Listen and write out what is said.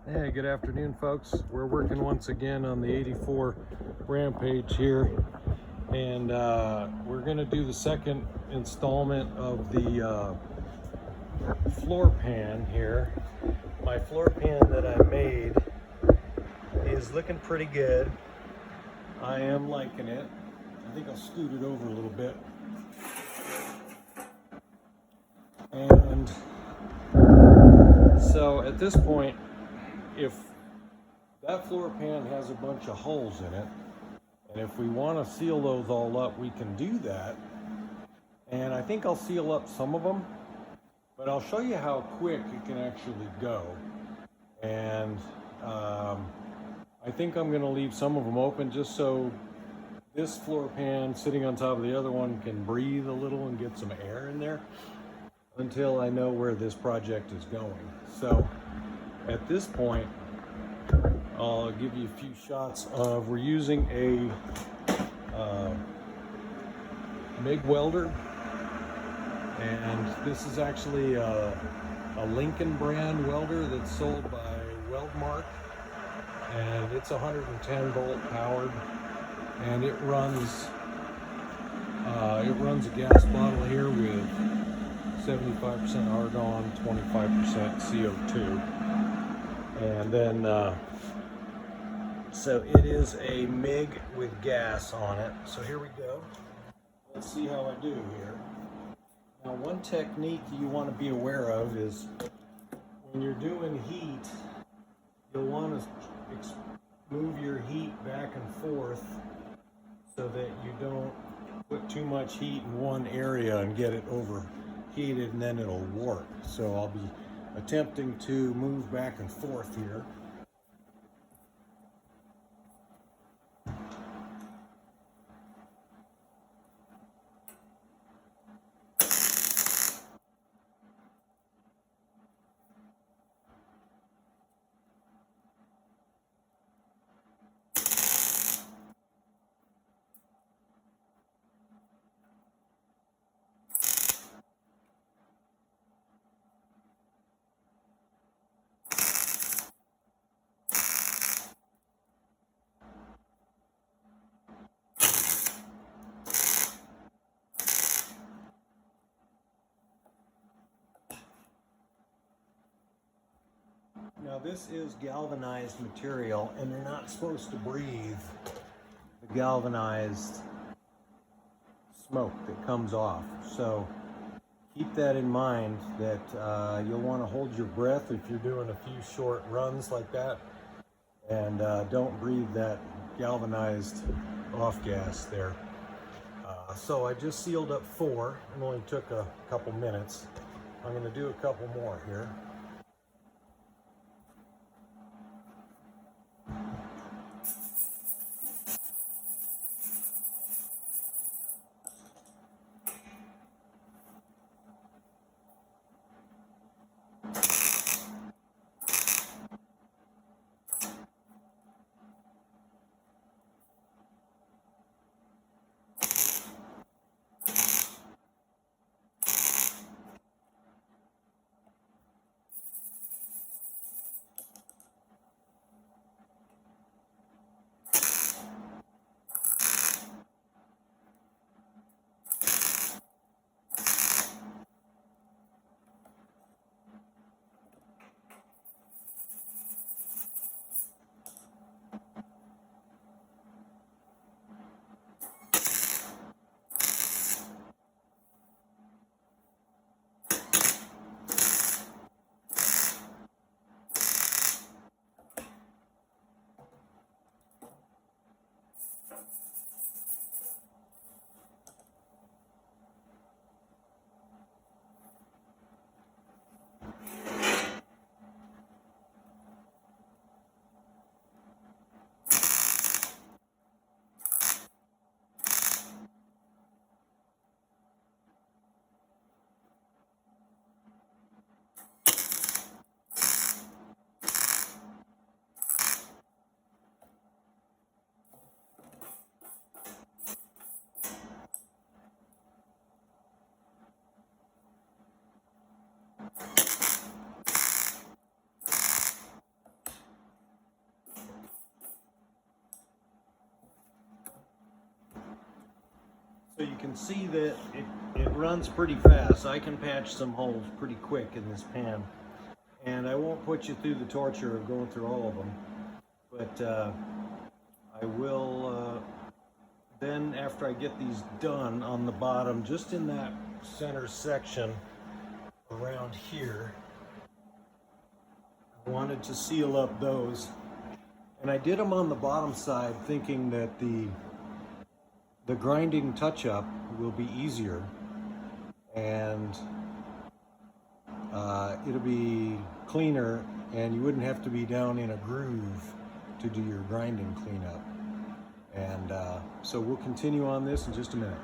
Hey, good afternoon, folks. We're working once again on the 84 Rampage here, and we're going to do the second installment of the floor pan here. My floor pan that I made is looking pretty good. I am liking it. I think I'll scoot it over a little bit. And so at this point, if that floor pan has a bunch of holes in it, and if we want to seal those all up, we can do that. And I think I'll seal up some of them, but I'll show you how quick it can actually go. And I think I'm going to leave some of them open just so this floor pan sitting on top of the other one can breathe a little and get some air in there until I know where this project is going. So at this point, I'll give you a few shots of, we're using a MIG welder, and this is actually a Lincoln brand welder that's sold by Weldmark, and it's 110 volt powered, and it runs a gas bottle here with 75% argon, 25% CO2, and then so it is a MIG with gas on it. So here we go. Let's see how I do here. Now, one technique you want to be aware of is when you're doing heat, you'll want to move your heat back and forth so that you don't put too much heat in one area and get it overheated, and then it'll warp. So I'll be attempting to move back and forth here. Now, this is galvanized material, and you're not supposed to breathe the galvanized smoke that comes off. So keep that in mind, that you'll want to hold your breath if you're doing a few short runs like that, and don't breathe that galvanized off gas there. So I just sealed up 4. It only took a couple minutes. I'm going to do a couple more here. So you can see that it runs pretty fast. I can patch some holes pretty quick in this pan. And I won't put you through the torture of going through all of them. But I will, then after I get these done on the bottom, just in that center section around here, I wanted to seal up those. And I did them on the bottom side thinking that the grinding touch-up will be easier, and it'll be cleaner, and you wouldn't have to be down in a groove to do your grinding cleanup. And so we'll continue on this in just a minute.